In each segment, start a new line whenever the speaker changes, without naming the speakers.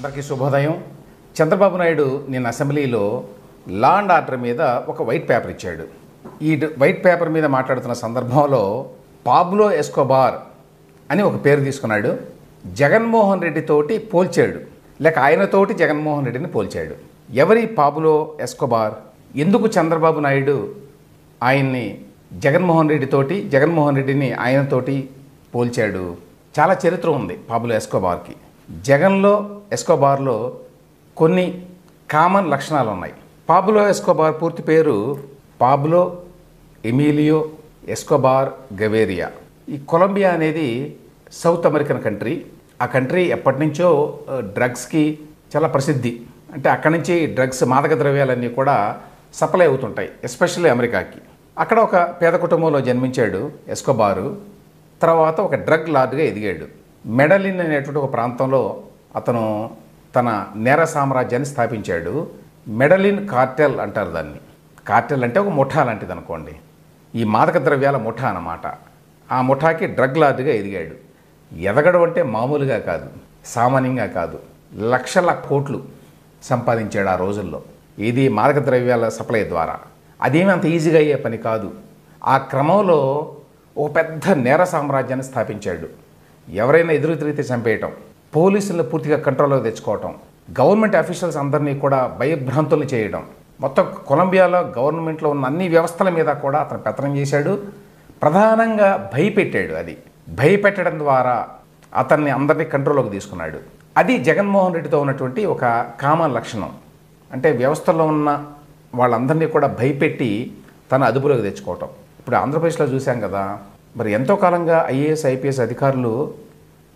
అందరికీ శుభోదయం. చంద్రబాబు నాయుడు నిన్న అసెంబ్లీలో లా అండ్ ఆర్డర్ మీద ఒక వైట్ పేపర్ ఇచ్చాడు. ఈ వైట్ పేపర్ మీద మాట్లాడుతున్న సందర్భంలో పాబ్లో ఎస్కోబార్ అని ఒక పేరు తీసుకున్నాడు. జగన్మోహన్ రెడ్డి తోటి పోల్చాడు, లేక ఆయనతోటి జగన్మోహన్ రెడ్డిని పోల్చాడు. ఎవరి పాబ్లో ఎస్కోబార్? ఎందుకు చంద్రబాబు నాయుడు ఆయన్ని జగన్మోహన్ రెడ్డిని ఆయనతోటి పోల్చాడు? చాలా చరిత్ర ఉంది పాబ్లో ఎస్కోబార్కి. జగన్లో ఎస్కోబార్లో కొన్ని కామన్ లక్షణాలు ఉన్నాయి. పాబ్లో ఎస్కోబార్ పూర్తి పేరు పాబ్లో ఎమిలియో ఎస్కోబార్ గవేరియా. ఈ కొలంబియా అనేది సౌత్ అమెరికన్ కంట్రీ. ఆ కంట్రీ ఎప్పటి నుంచో డ్రగ్స్కి చాలా ప్రసిద్ధి. అంటే అక్కడి నుంచి డ్రగ్స్, మాదక ద్రవ్యాలన్నీ కూడా సప్లై అవుతుంటాయి, ఎస్పెషల్లీ అమెరికాకి. అక్కడ ఒక పేద కుటుంబంలో జన్మించాడు ఎస్కోబారు. తర్వాత ఒక డ్రగ్ లార్డ్గా ఎదిగాడు. మెడలిన్ అనేటువంటి ఒక ప్రాంతంలో అతను తన నేర సామ్రాజ్యాన్ని స్థాపించాడు. మెడలిన్ కార్టెల్ అంటారు దాన్ని. కార్టెల్ అంటే ఒక ముఠా లాంటిది అనుకోండి. ఈ మాదక ద్రవ్యాల ముఠా అన్నమాట. ఆ ముఠాకి డ్రగ్ లార్డ్గా ఎదిగాడు. ఎదగడం అంటే మామూలుగా కాదు, సామాన్యంగా కాదు. లక్షల కోట్లు సంపాదించాడు ఆ రోజుల్లో. ఇది మాదక ద్రవ్యాల సప్లై ద్వారా. అదేమీ అంత ఈజీగా అయ్యే పని కాదు. ఆ క్రమంలో ఒక పెద్ద నేర సామ్రాజ్యాన్ని స్థాపించాడు. ఎవరైనా ఎదురు తిరిగితే చంపేయటం, పోలీసులను పూర్తిగా కంట్రోల్లో తెచ్చుకోవటం, గవర్నమెంట్ అఫీషియల్స్ అందరినీ కూడా భయభ్రాంతులు చేయడం, మొత్తం కొలంబియాలో గవర్నమెంట్లో ఉన్న అన్ని వ్యవస్థల మీద కూడా అతను పెత్తనం చేశాడు. ప్రధానంగా భయపెట్టాడు. అది భయపెట్టడం ద్వారా అతన్ని అందరినీ కంట్రోల్లోకి తీసుకున్నాడు. అది జగన్మోహన్ రెడ్డితో ఉన్నటువంటి ఒక కామన్ లక్షణం. అంటే వ్యవస్థలో ఉన్న వాళ్ళందరినీ కూడా భయపెట్టి తన అదుపులోకి తెచ్చుకోవటం. ఇప్పుడు ఆంధ్రప్రదేశ్లో చూసాం కదా, మరి ఎంతో కాలంగా ఐఏఎస్ ఐపీఎస్ అధికారులు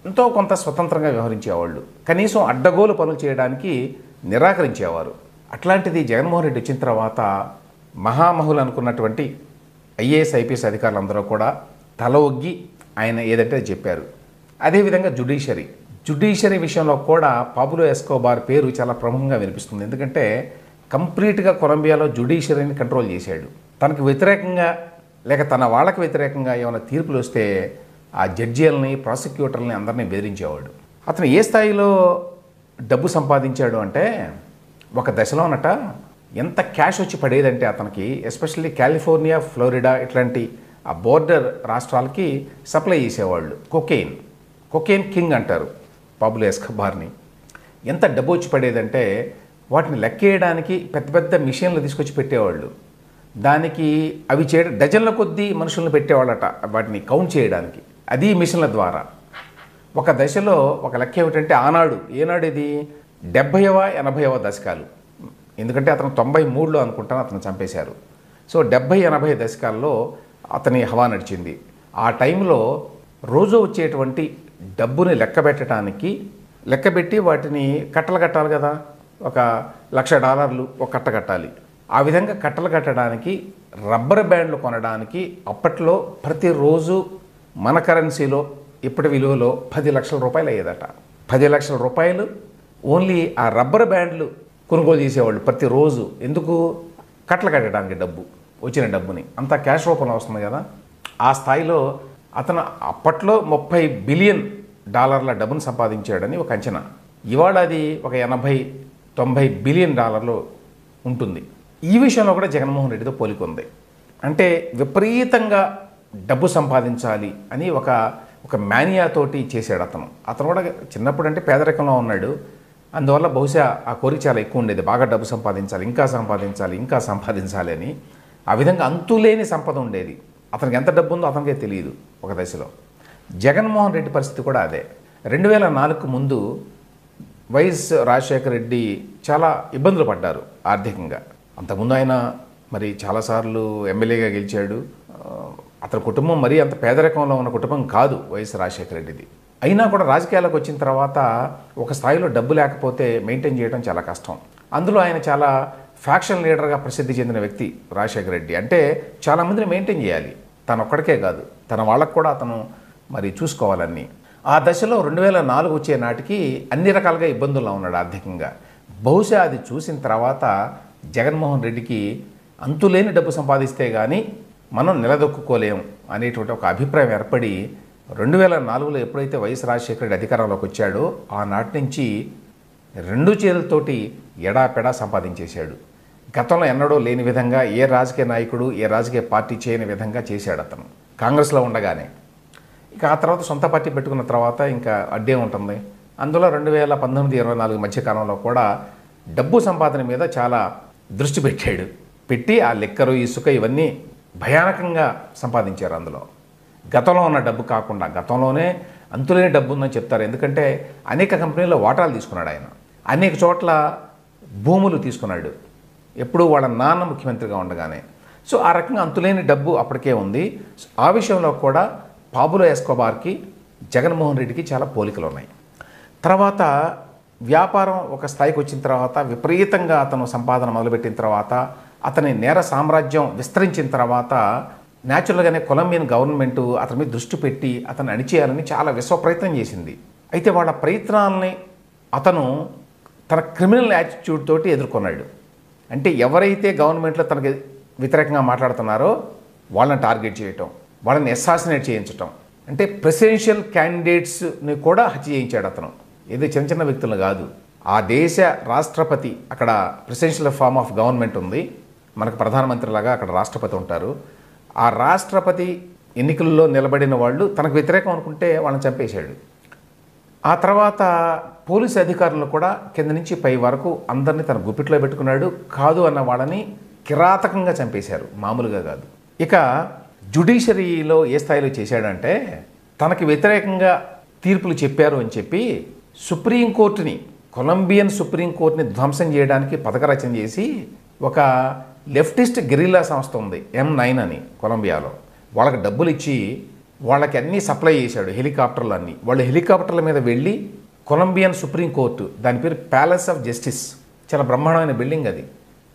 ఎంతో కొంత స్వతంత్రంగా వ్యవహరించేవాళ్ళు. కనీసం అడ్డగోలు పనులు చేయడానికి నిరాకరించేవారు. అట్లాంటిది జగన్మోహన్ రెడ్డి వచ్చిన తర్వాత మహామహులు అనుకున్నటువంటి ఐఏఎస్ ఐపీఎస్ అధికారులందరూ కూడా తల ఒగ్గి ఆయన ఏదంటే చెప్పారు. అదేవిధంగా జ్యుడిషియరీ విషయంలో కూడా పాబ్లో ఎస్కోబార్ పేరు చాలా ప్రముఖంగా వినిపిస్తుంది. ఎందుకంటే కంప్లీట్గా కొలంబియాలో జ్యుడిషియరీని కంట్రోల్ చేశాడు. తనకు వ్యతిరేకంగా లేక తన వాళ్ళకి వ్యతిరేకంగా ఏమైనా తీర్పులు వస్తే ఆ జడ్జీలని, ప్రాసిక్యూటర్లని అందరినీ బెదిరించేవాడు. అతను ఏ స్థాయిలో డబ్బు సంపాదించాడు అంటే, ఒక దశలోనట ఎంత క్యాష్ వచ్చి పడేదంటే అతనికి, ఎస్పెషల్లీ కాలిఫోర్నియా, ఫ్లోరిడా ఇట్లాంటి ఆ బోర్డర్ రాష్ట్రాలకి సప్లై చేసేవాళ్ళు. కొకెయిన్ కింగ్ అంటారు పాబ్లో ఎస్కోబార్ని. ఎంత డబ్బు వచ్చి పడేదంటే వాటిని లెక్కేయడానికి పెద్ద పెద్ద మిషన్లు తీసుకొచ్చి పెట్టేవాళ్ళు. దానికి అవి డజన్ల కొద్దీ మనుషులను పెట్టేవాళ్ళట వాటిని కౌంట్ చేయడానికి. అది మిషన్ల ద్వారా. ఒక దశలో ఒక లెక్క ఏమిటంటే ఏనాడు ఇది 70వ 80వ దశకాలు. ఎందుకంటే అతను 93లో అనుకుంటాను అతను చంపేశారు. సో 70-80 దశకాల్లో అతని హవా నడిచింది. ఆ టైంలో రోజు వచ్చేటువంటి డబ్బుని లెక్కబెట్టి వాటిని కట్టలు కట్టాలి కదా. $1,00,000 ఒక కట్ట కట్టాలి. ఆ విధంగా కట్టలు కట్టడానికి, రబ్బర్ బ్యాండ్లు కొనడానికి అప్పట్లో ప్రతిరోజు మన కరెన్సీలో ఇప్పటి విలువలో 10 లక్షల రూపాయలు అయ్యేదట. 10 లక్షల రూపాయలు ఓన్లీ ఆ రబ్బర్ బ్యాండ్లు కొనుగోలు చేసేవాళ్ళు ప్రతిరోజు. ఎందుకు? కట్టలు కట్టడానికి వచ్చిన డబ్బుని. అంత క్యాష్ రూపంలో వస్తుంది కదా. ఆ స్థాయిలో అతను అప్పట్లో $30 బిలియన్ డబ్బును సంపాదించాడని ఒక అంచనా. ఇవాళ అది ఒక $80-90 బిలియన్ ఉంటుంది. ఈ విషయంలో కూడా జగన్మోహన్ రెడ్డితో పోలికొంది. అంటే విపరీతంగా డబ్బు సంపాదించాలి అని ఒక మేనియాతోటి చేశాడు అతను కూడా చిన్నప్పుడు అంటే పేదరికంలో ఉన్నాడు. అందువల్ల బహుశా ఆ కోరిక చాలా ఎక్కువ ఉండేది. బాగా డబ్బు సంపాదించాలి, ఇంకా సంపాదించాలి అని. ఆ విధంగా అంతులేని సంపద ఉండేది. అతనికి ఎంత డబ్బు ఉందో అతనికే తెలియదు ఒక దశలో. జగన్మోహన్ రెడ్డి పరిస్థితి కూడా అదే. 2004కు ముందు వైఎస్ రాజశేఖర రెడ్డి చాలా ఇబ్బందులు పడ్డారు ఆర్థికంగా. అంతకుముందు ఆయన మరి చాలాసార్లు ఎమ్మెల్యేగా గెలిచాడు. అతని కుటుంబం మరీ అంత పేదరికంలో ఉన్న కుటుంబం కాదు వైఎస్ రాజశేఖర రెడ్డిది. అయినా కూడా రాజకీయాలకు వచ్చిన తర్వాత ఒక స్థాయిలో డబ్బు లేకపోతే మెయింటైన్ చేయడం చాలా కష్టం. అందులో ఆయన చాలా ఫ్యాక్షన్ లీడర్గా ప్రసిద్ధి చెందిన వ్యక్తి రాజశేఖర రెడ్డి. అంటే చాలామందిని మెయింటైన్ చేయాలి, తను ఒక్కడికే కాదు, తన వాళ్ళకు కూడా అతను మరి చూసుకోవాలని. ఆ దశలో 2004 వచ్చే నాటికి అన్ని రకాలుగా ఇబ్బందుల్లో ఉన్నాడు ఆర్థికంగా. బహుశా అది చూసిన తర్వాత జగన్మోహన్ రెడ్డికి అంతులేని డబ్బు సంపాదిస్తే కానీ మనం నిలదొక్కుకోలేం అనేటువంటి ఒక అభిప్రాయం ఏర్పడి 2004లో ఎప్పుడైతే వైఎస్ రాజశేఖర రెడ్డి అధికారంలోకి వచ్చాడో ఆనాటి నుంచి రెండు చేతులతోటి ఎడాపెడా సంపాదించేశాడు. గతంలో ఎన్నడూ లేని విధంగా ఏ రాజకీయ నాయకుడు ఏ రాజకీయ పార్టీ చేయని విధంగా చేశాడు అతను కాంగ్రెస్లో ఉండగానే. ఇక ఆ తర్వాత సొంత పార్టీ పెట్టుకున్న తర్వాత ఇంకా అడ్డే ఉంటుంది. అందులో 2019-24 మధ్యకాలంలో కూడా డబ్బు సంపాదన మీద చాలా దృష్టి పెట్టి ఆ లిక్కరు ఇసుక ఇవన్నీ భయానకంగా సంపాదించారు. అందులో గతంలో ఉన్న డబ్బు కాకుండా గతంలోనే అంతులేని డబ్బు ఉందని చెప్తారు. ఎందుకంటే అనేక కంపెనీల్లో వాటాలు తీసుకున్నాడు ఆయన, అనేక చోట్ల భూములు తీసుకున్నాడు, ఎప్పుడూ వాళ్ళ నాన్న ముఖ్యమంత్రిగా ఉండగానే. సో ఆ రకంగా అంతులేని డబ్బు అప్పటికే ఉంది. ఆ విషయంలో కూడా పాబ్లో ఎస్కోబార్కి జగన్మోహన్ రెడ్డికి చాలా పోలికలు ఉన్నాయి. తర్వాత వ్యాపారం ఒక స్థాయికి వచ్చిన తర్వాత విపరీతంగా అతను సంపాదన మొదలుపెట్టిన తర్వాత అతని నేర సామ్రాజ్యం విస్తరించిన తర్వాత న్యాచురల్గానే కొలంబియన్ గవర్నమెంటు అతని మీద దృష్టి పెట్టి అతను అణిచేయాలని చాలా విశ్వ ప్రయత్నం చేసింది. అయితే వాళ్ళ ప్రయత్నాలని అతను తన క్రిమినల్ యాటిట్యూడ్ తోటి ఎదుర్కొన్నాడు. అంటే ఎవరైతే గవర్నమెంట్లో తనకి వ్యతిరేకంగా మాట్లాడుతున్నారో వాళ్ళని టార్గెట్ చేయటం, వాళ్ళని అసాసినేట్ చేయించటం, అంటే ప్రెసిడెన్షియల్ క్యాండిడేట్స్ని కూడా హత్య చేయించాడు అతను. ఏదో చిన్న చిన్న వ్యక్తులు కాదు, ఆ దేశ రాష్ట్రపతి, అక్కడ ప్రెసిడెన్షియల్ ఫార్మ్ ఆఫ్ గవర్నమెంట్ ఉంది, మనకు ప్రధానమంత్రిలాగా అక్కడ రాష్ట్రపతి ఉంటారు. ఆ రాష్ట్రపతి ఎన్నికల్లో నిలబడిన వాళ్ళు తనకు వ్యతిరేకం అనుకుంటే వాళ్ళని చంపేశాడు. ఆ తర్వాత పోలీసు అధికారులు కూడా కింద నుంచి పై వరకు అందరినీ తన గుప్పిట్లో పెట్టుకున్నాడు. కాదు అన్న వాళ్ళని కిరాతకంగా చంపేశారు, మామూలుగా కాదు. ఇక జ్యుడిషియరీలో ఏ స్థాయిలో చేశాడంటే తనకి వ్యతిరేకంగా తీర్పులు చెప్పారు అని చెప్పి సుప్రీంకోర్టుని, కొలంబియన్ సుప్రీంకోర్టుని ధ్వంసం చేయడానికి పథకరచన చేసి ఒక లెఫ్టిస్ట్ గెరిల్లా సంస్థ ఉంది M9 అని కొలంబియాలో, వాళ్ళకి డబ్బులు ఇచ్చి వాళ్ళకి అన్నీ సప్లై చేశాడు, హెలికాప్టర్లు అన్నీ. వాళ్ళు హెలికాప్టర్ల మీద వెళ్ళి కొలంబియన్ సుప్రీంకోర్టు, దాని పేరు ప్యాలెస్ ఆఫ్ జస్టిస్, చాలా బ్రహ్మాండమైన బిల్డింగ్ అది.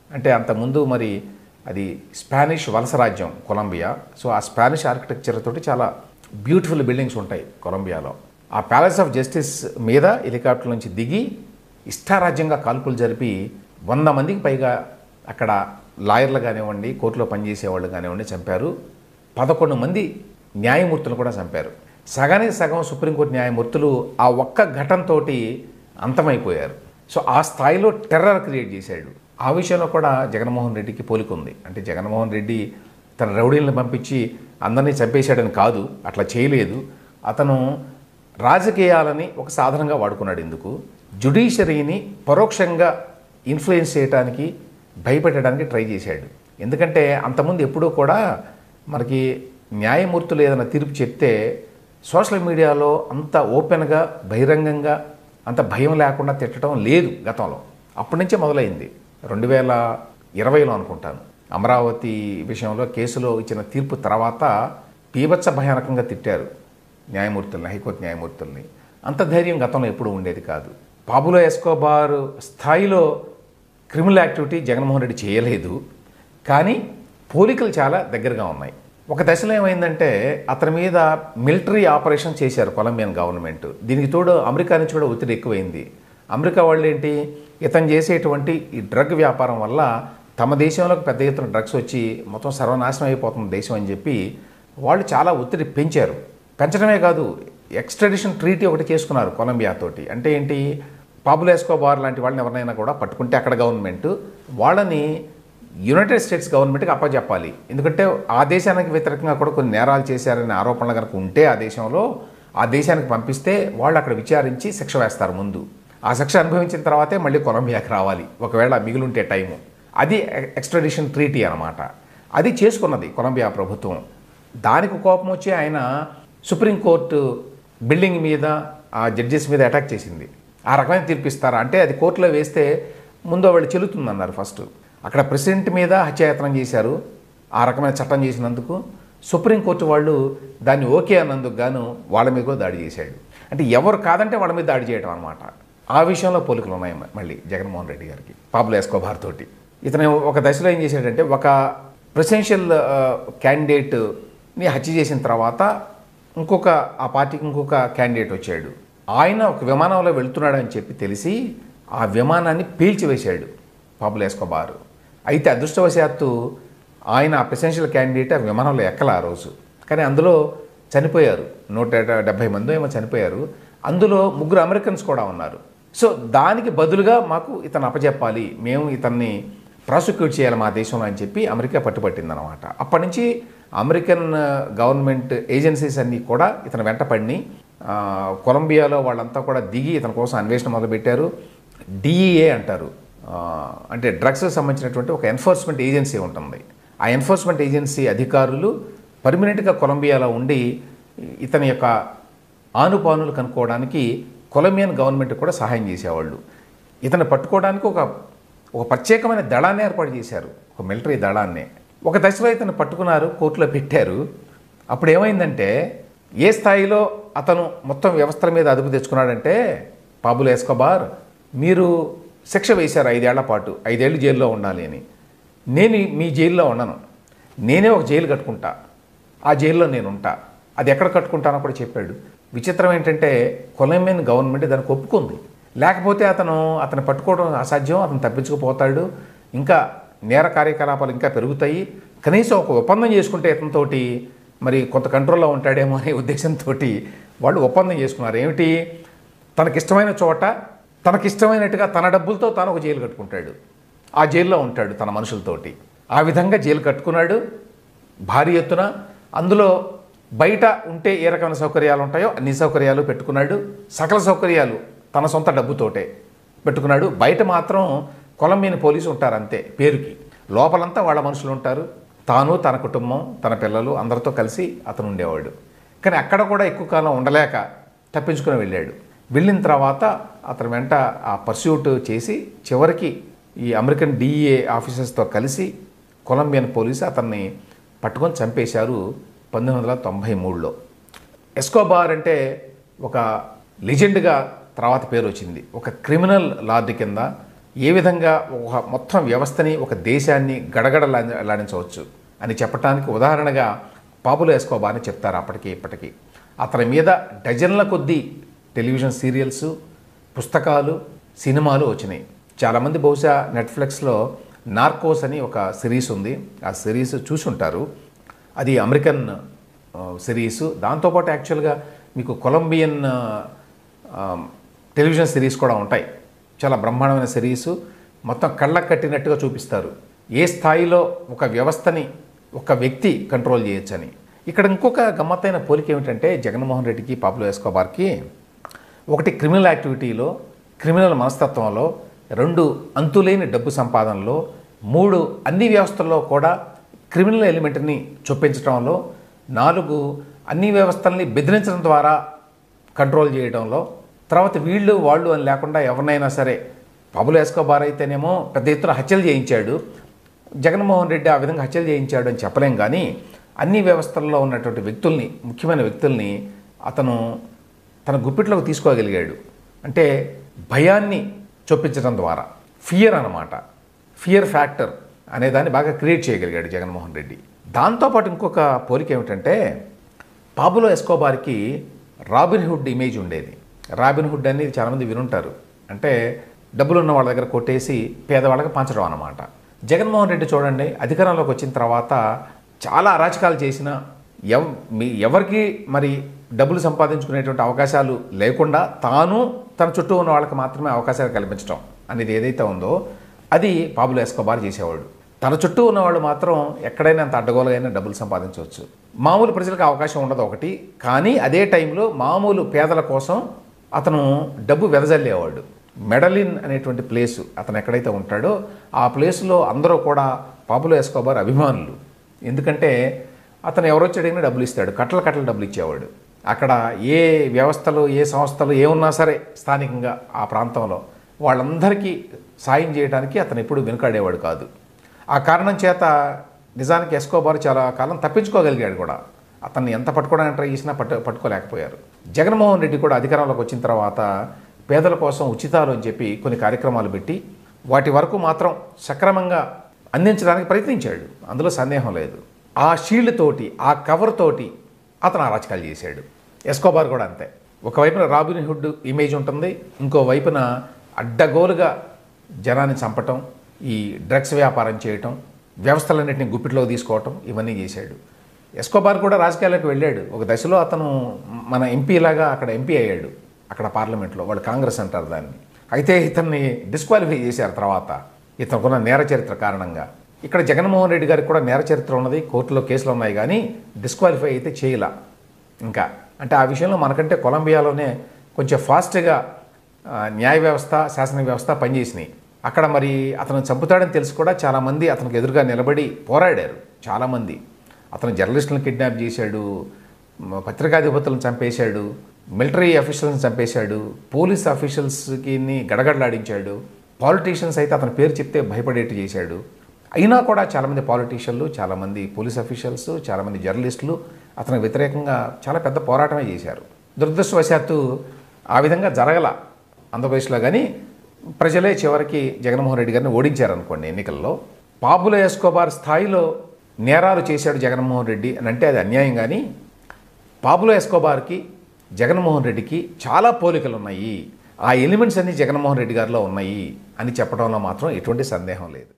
అంటే అంతకుముందు మరి అది స్పానిష్ వలస రాజ్యం కొలంబియా. సో ఆ స్పానిష్ ఆర్కిటెక్చర్ తోటి చాలా బ్యూటిఫుల్ బిల్డింగ్స్ ఉంటాయి కొలంబియాలో. ఆ ప్యాలెస్ ఆఫ్ జస్టిస్ మీద హెలికాప్టర్ నుంచి దిగి ఇష్టారాజ్యంగా కాల్పులు జరిపి 100 మందికి పైగా అక్కడ లాయర్లు కానివ్వండి, కోర్టులో పనిచేసేవాళ్ళు కానివ్వండి చంపారు. 11 మంది న్యాయమూర్తులు కూడా చంపారు. సగానికి సగం సుప్రీంకోర్టు న్యాయమూర్తులు ఆ ఒక్క ఘటనతో అంతమైపోయారు. సో ఆ స్థాయిలో టెర్రర్ క్రియేట్ చేశాడు. ఆ విషయంలో కూడా జగన్మోహన్ రెడ్డికి పోలికుంది. అంటే జగన్మోహన్ రెడ్డి తన రౌడీలను పంపించి అందరినీ చంపేశాడని కాదు, అట్లా చేయలేదు. అతను రాజకీయాలని ఒక సాధనంగా వాడుకున్నాడు. ఎందుకు? జ్యుడిషియరీని పరోక్షంగా ఇన్ఫ్లుయెన్స్ చేయడానికి, భయపెట్టడానికి ట్రై చేశాడు. ఎందుకంటే అంతకుముందు ఎప్పుడూ కూడా మనకి న్యాయమూర్తులు ఏదైనా తీర్పు చెప్తే సోషల్ మీడియాలో అంత ఓపెన్గా బహిరంగంగా అంత భయం లేకుండా తిట్టడం లేదు గతంలో. అప్పటి నుంచే మొదలైంది. 2020లో అనుకుంటాను, అమరావతి విషయంలో కేసులో ఇచ్చిన తీర్పు తర్వాత పీభత్స భయానకంగా తిట్టారు న్యాయమూర్తుల్ని, హైకోర్టు న్యాయమూర్తుల్ని. అంత ధైర్యం గతంలో ఎప్పుడూ ఉండేది కాదు. పాబ్లో ఎస్కోబార్ స్థాయిలో క్రిమినల్ యాక్టివిటీ జగన్మోహన్ రెడ్డి చేయలేదు, కానీ పోలికలు చాలా దగ్గరగా ఉన్నాయి. ఒక దశలో ఏమైందంటే అతని మీద మిలిటరీ ఆపరేషన్ చేశారు కొలంబియన్ గవర్నమెంట్. దీనికి తోడు అమెరికా నుంచి కూడా ఒత్తిడి ఎక్కువైంది. అమెరికా వాళ్ళు ఏంటి, ఇతను చేసేటువంటి ఈ డ్రగ్ వ్యాపారం వల్ల తమ దేశంలోకి పెద్ద ఎత్తున డ్రగ్స్ వచ్చి మొత్తం సర్వనాశనం అయిపోతుంది దేశం అని చెప్పి వాళ్ళు చాలా ఒత్తిడి పెంచారు. పెంచడమే కాదు, ఎక్స్ట్రాడిషన్ ట్రీటీ ఒకటి చేసుకున్నారు కొలంబియాతోటి. అంటే ఏంటి, పాబ్లో ఎస్కోబార్ లాంటి వాళ్ళని ఎవరినైనా కూడా పట్టుకుంటే అక్కడ గవర్నమెంట్ వాళ్ళని యునైటెడ్ స్టేట్స్ గవర్నమెంట్కి అప్పచెప్పాలి. ఎందుకంటే ఆ దేశానికి వ్యతిరేకంగా కూడా కొన్ని నేరాలు చేశారనే ఆరోపణలు కనుక ఉంటే ఆ దేశంలో, ఆ దేశానికి పంపిస్తే వాళ్ళు అక్కడ విచారించి శిక్ష వేస్తారు ముందు. ఆ శిక్ష అనుభవించిన తర్వాతే మళ్ళీ కొలంబియాకి రావాలి, ఒకవేళ మిగిలింటే టైము. అది ఎక్స్ట్రాడిషన్ ట్రీటీ అన్నమాట. అది చేసుకున్నది కొలంబియా ప్రభుత్వం. దానికి కోపం వచ్చి ఆయన సుప్రీంకోర్టు బిల్డింగ్ మీద, ఆ జడ్జెస్ మీద అటాక్ చేసింది. ఆ రకమైన తీర్పిస్తారా అంటే అది కోర్టులో వేస్తే ముందు వాళ్ళు చెల్లుతుందన్నారు. ఫస్ట్ అక్కడ ప్రెసిడెంట్ మీద హత్యాయత్నం చేశారు, ఆ రకమైన చట్టం చేసినందుకు. సుప్రీంకోర్టు వాళ్ళు దాన్ని ఓకే అన్నందుకు గాను వాళ్ళ మీద కూడా దాడి చేశాడు. అంటే ఎవరు కాదంటే వాళ్ళ మీద దాడి చేయడం అనమాట. ఆ విషయంలో పోలికలు ఉన్నాయి మళ్ళీ జగన్మోహన్ రెడ్డి గారికి పాబ్లో ఎస్కోబార్ తోటి. ఇతను ఒక దశలో ఏం చేశాడంటే ఒక ప్రెసిడెన్షియల్ క్యాండిడేట్ని హత్య చేసిన తర్వాత ఆ పార్టీకి ఇంకొక క్యాండిడేట్ వచ్చాడు. ఆయన ఒక విమానంలో వెళ్తున్నాడని చెప్పి తెలిసి ఆ విమానాన్ని పీల్చివేశాడు పాబ్లో ఎస్కోబార్. అయితే అదృష్టవశాత్తు ఆయన ఆ ప్రెసిడెన్షియల్ క్యాండిడేట్ ఆ విమానంలో ఎక్కల ఆ రోజు. కానీ అందులో చనిపోయారు, 170 మంది ఏమో చనిపోయారు. అందులో 3 అమెరికన్స్ కూడా ఉన్నారు. సో దానికి బదులుగా మాకు ఇతను అప్పచెప్పాలి, మేము ఇతన్ని ప్రాసిక్యూట్ చేయాలి మా దేశంలో అని చెప్పి అమెరికా పట్టుబట్టిందనమాట. అప్పటి నుంచి అమెరికన్ గవర్నమెంట్ ఏజెన్సీస్ అన్నీ కూడా ఇతను వెంటపడిని కొలంబియాలో వాళ్ళంతా కూడా దిగి ఇతని కోసం అన్వేషణ మొదలుపెట్టారు. డిఈఏ అంటారు, అంటే డ్రగ్స్కి సంబంధించినటువంటి ఒక ఎన్ఫోర్స్మెంట్ ఏజెన్సీ ఉంటుంది. ఆ ఎన్ఫోర్స్మెంట్ ఏజెన్సీ అధికారులు పర్మనెంట్గా కొలంబియాలో ఉండి ఇతని యొక్క ఆనుపానులు కనుక్కోవడానికి కొలంబియన్ గవర్నమెంట్ కూడా సహాయం చేసేవాళ్ళు. ఇతను పట్టుకోవడానికి ఒక ప్రత్యేకమైన దళాన్ని ఏర్పాటు చేశారు, ఒక మిలిటరీ దళాన్ని. ఒక దశలో ఇతను పట్టుకున్నారు, కోర్టులో పెట్టారు. అప్పుడు ఏమైందంటే, ఏ స్థాయిలో అతను మొత్తం వ్యవస్థల మీద అదుపు తెచ్చుకున్నాడంటే, పాబ్లో ఎస్కోబార్ మీరు శిక్ష వేశారు 5 ఏళ్ల పాటు, 5 ఏళ్ళు జైల్లో ఉండాలి అని. నేను మీ జైల్లో ఉండను, నేనే ఒక జైలు కట్టుకుంటా, ఆ జైల్లో నేను ఉంటా. అది ఎక్కడ కట్టుకుంటానో కూడా చెప్పాడు. విచిత్రం ఏంటంటే కొలంబియన్ గవర్నమెంట్ దానికి ఒప్పుకుంది. లేకపోతే అతను పట్టుకోవడం అసాధ్యం, అతను తప్పించుకుపోతాడు, ఇంకా నేర కార్యకలాపాలు ఇంకా పెరుగుతాయి. కనీసం ఒక ఒప్పందం చేసుకుంటే ఇతనితోటి మరి కొంత కంట్రోల్లో ఉంటాడేమో అనే ఉద్దేశంతో వాళ్ళు ఒప్పందం చేసుకున్నారు. ఏమిటి, తనకిష్టమైన చోట తనకిష్టమైనట్టుగా తన డబ్బులతో తాను ఒక జైలు కట్టుకుంటాడు, ఆ జైల్లో ఉంటాడు తన మనుషులతోటి. ఆ విధంగా జైలు కట్టుకున్నాడు భారీ ఎత్తున. అందులో బయట ఉంటే ఏ రకమైన సౌకర్యాలు ఉంటాయో అన్ని సౌకర్యాలు పెట్టుకున్నాడు, సకల సౌకర్యాలు తన సొంత డబ్బుతోటే పెట్టుకున్నాడు. బయట మాత్రం కొలంబియన్ పోలీసు ఉంటారు అంతే పేరుకి, లోపలంతా వాళ్ళ మనుషులు ఉంటారు. తాను, తన కుటుంబం, తన పిల్లలు అందరితో కలిసి అతను ఉండేవాడు. కానీ అక్కడ కూడా ఎక్కువ కాలం ఉండలేక తప్పించుకుని వెళ్ళాడు. వెళ్ళిన తర్వాత అతని వెంట ఆ పర్స్యూట్ చేసి చివరికి ఈ అమెరికన్ డిఈఏ ఆఫీసర్స్తో కలిసి కొలంబియన్ పోలీసు అతన్ని పట్టుకొని చంపేశారు 1993లో. ఎస్కోబార్ అంటే ఒక లెజెండ్గా తర్వాత పేరు వచ్చింది. ఒక క్రిమినల్ లార్డ్ కింద ఏ విధంగా ఒక మొత్తం వ్యవస్థని, ఒక దేశాన్ని గడగడలాడించవచ్చు అని చెప్పడానికి ఉదాహరణగా పాబ్లో ఎస్కోబార్ని చెప్తారు అప్పటికి ఇప్పటికీ. అతని మీద డజన్ల కొద్దీ టెలివిజన్ సీరియల్స్, పుస్తకాలు, సినిమాలు వచ్చినాయి. చాలామంది బహుశా నెట్ఫ్లిక్స్లో నార్కోస్ అని ఒక సిరీస్ ఉంది, ఆ సిరీస్ చూసుంటారు. అది అమెరికన్ సిరీసు. దాంతోపాటు యాక్చువల్గా మీకు కొలంబియన్ టెలివిజన్ సిరీస్ కూడా ఉంటాయి. చాలా బ్రహ్మాండమైన సిరీసు, మొత్తం కళ్ళకు కట్టినట్టుగా చూపిస్తారు ఏ స్థాయిలో ఒక వ్యవస్థని ఒక వ్యక్తి కంట్రోల్ చేయొచ్చని. ఇక్కడ ఇంకొక గమ్మత్తైన పోలిక ఏమిటంటే జగన్మోహన్ రెడ్డికి, పాబ్లో ఎస్కోబార్కి ఒకటి క్రిమినల్ యాక్టివిటీలో, క్రిమినల్ మనస్తత్వంలో, 2 అంతులేని డబ్బు సంపాదనలో, 3 అన్ని వ్యవస్థల్లో కూడా క్రిమినల్ ఎలిమెంట్ని చొప్పించడంలో, 4 అన్ని వ్యవస్థల్ని బెదిరించడం ద్వారా కంట్రోల్ చేయడంలో, తర్వాత వీళ్ళు వాళ్ళు అని లేకుండా ఎవరినైనా సరే. పాబ్లో ఎస్కోబార్ అయితేనేమో పెద్ద ఎత్తున హత్యలు చేయించాడు, జగన్మోహన్ రెడ్డి ఆ విధంగా హత్యలు చేయించాడు అని చెప్పలేం. కానీ అన్ని వ్యవస్థల్లో ఉన్నటువంటి వ్యక్తుల్ని, ముఖ్యమైన వ్యక్తుల్ని అతను తన గుప్పిట్లోకి తీసుకోగలిగాడు. అంటే భయాన్ని చొప్పించడం ద్వారా, ఫియర్ అన్నమాట, ఫియర్ ఫ్యాక్టర్ అనేదాన్ని బాగా క్రియేట్ చేయగలిగాడు జగన్మోహన్ రెడ్డి. దాంతోపాటు ఇంకొక పోలిక ఏమిటంటే పాబ్లో ఎస్కోబార్కి రాబిన్హుడ్ ఇమేజ్ ఉండేది. రాబిన్హుడ్ అనేది చాలామంది వినుంటారు, అంటే డబ్బులు ఉన్న వాళ్ళ దగ్గర కొట్టేసి పేదవాళ్ళకి పంచడం అన్నమాట. జగన్మోహన్ రెడ్డి చూడండి, అధికారంలోకి వచ్చిన తర్వాత చాలా అరాచకాలు చేసిన ఎవరికి మరి డబ్బులు సంపాదించుకునేటువంటి అవకాశాలు లేకుండా తాను తన చుట్టూ ఉన్న వాళ్ళకి మాత్రమే అవకాశాలు కల్పించడం అనేది ఏదైతే ఉందో అది పాబ్లో ఎస్కోబార్ చేసేవాడు. తన చుట్టూ ఉన్నవాళ్ళు మాత్రం ఎక్కడైనా అంత అడ్డగోలుగైనా డబ్బులు సంపాదించవచ్చు. మామూలు ప్రజలకు అవకాశం ఉండదు ఒకటి, కానీ అదే టైంలో మామూలు పేదల కోసం అతను డబ్బు వెదజల్లేవాడు. మెడలిన్ అనేటువంటి ప్లేసు అతను ఎక్కడైతే ఉంటాడో ఆ ప్లేసులో అందరూ కూడా పాబ్లో ఎస్కోబార్ అభిమానులు. ఎందుకంటే అతను ఎవరొచ్చి అడిగినా డబ్బులు ఇస్తాడు, కట్టలు డబ్బులు ఇచ్చేవాడు. అక్కడ ఏ వ్యవస్థలు, ఏ సంస్థలు ఏమున్నా సరే స్థానికంగా ఆ ప్రాంతంలో వాళ్ళందరికీ సాయం చేయడానికి అతను ఎప్పుడూ వెనుకాడేవాడు కాదు. ఆ కారణం చేత నిజానికి ఎస్కోబార్ చాలా కాలం తప్పించుకోగలిగాడు కూడా. అతన్ని ఎంత పట్టుకోవడానికి ట్రై చేసినా పట్టుకోలేకపోయారు. జగన్మోహన్ రెడ్డి కూడా అధికారంలోకి వచ్చిన తర్వాత పేదల కోసం ఉచితాలు అని చెప్పి కొన్ని కార్యక్రమాలు పెట్టి వాటి వరకు మాత్రం సక్రమంగా అందించడానికి ప్రయత్నించాడు, అందులో సందేహం లేదు. ఆ షీల్డ్ తోటి, ఆ కవర్ తోటి అతను అరాచకాలు చేశాడు. ఎస్కోబార్ కూడా అంతే. ఒకవైపున రాబిన్హుడ్ ఇమేజ్ ఉంటుంది, ఇంకో వైపున అడ్డగోలుగా జనాన్ని చంపటం, ఈ డ్రగ్స్ వ్యాపారం చేయటం, వ్యవస్థలన్నింటినీ గుప్పిట్లో తీసుకోవటం, ఇవన్నీ చేశాడు. ఎస్కోబార్ కూడా రాజకీయాలకు వెళ్ళాడు. ఒక దశలో అతను మన ఎంపీలాగా అక్కడ ఎంపీ అయ్యాడు, అక్కడ పార్లమెంట్లో. వాళ్ళు కాంగ్రెస్ అంటారు దాన్ని. అయితే ఇతన్ని డిస్క్వాలిఫై చేశారు తర్వాత ఇతనుకున్న నేర చరిత్ర కారణంగా. ఇక్కడ జగన్మోహన్ రెడ్డి గారికి కూడా నేర చరిత్ర ఉన్నది, కోర్టులో కేసులు ఉన్నాయి, కానీ డిస్క్వాలిఫై అయితే చేయలా ఇంకా. అంటే ఆ విషయంలో మనకంటే కొలంబియాలోనే కొంచెం ఫాస్ట్గా న్యాయ వ్యవస్థ, శాసన వ్యవస్థ పనిచేసినాయి. అక్కడ మరి అతను చంపుతాడని తెలిసి కూడా చాలామంది అతనికి ఎదురుగా నిలబడి పోరాడారు. చాలామంది అతను జర్నలిస్టులను కిడ్నాప్ చేశాడు, పత్రికాధిపతులను చంపేశాడు, మిలిటరీ అఫీషియల్స్ని చంపేశాడు, పోలీస్ అఫీషియల్స్కి గడగడలాడించాడు, పాలిటీషియన్స్ అయితే అతని పేరు చెప్తే భయపడేట్టు చేశాడు. అయినా కూడా చాలామంది పాలిటీషియన్లు, చాలామంది పోలీస్ అఫీషియల్స్, చాలామంది జర్నలిస్టులు అతనికి వ్యతిరేకంగా చాలా పెద్ద పోరాటమే చేశారు. దురదృష్టవశాత్తు ఆ విధంగా జరగల ఆంధ్రప్రదేశ్లో. కానీ ప్రజలే చివరికి జగన్మోహన్ రెడ్డి గారిని ఓడించారనుకోండి ఎన్నికల్లో. పాబ్లో ఎస్కోబార్ స్థాయిలో నేరాలు చేశాడు జగన్మోహన్ రెడ్డి అని అంటే అది అన్యాయం. కానీ పాబ్లో ఎస్కోబార్కి జగన్మోహన్ రెడ్డికి చాలా పోలికలు ఉన్నాయి, ఆ ఎలిమెంట్స్ అన్నీ జగన్మోహన్ రెడ్డి గారిలో ఉన్నాయి అని చెప్పడంలో మాత్రం ఎటువంటి సందేహం లేదు.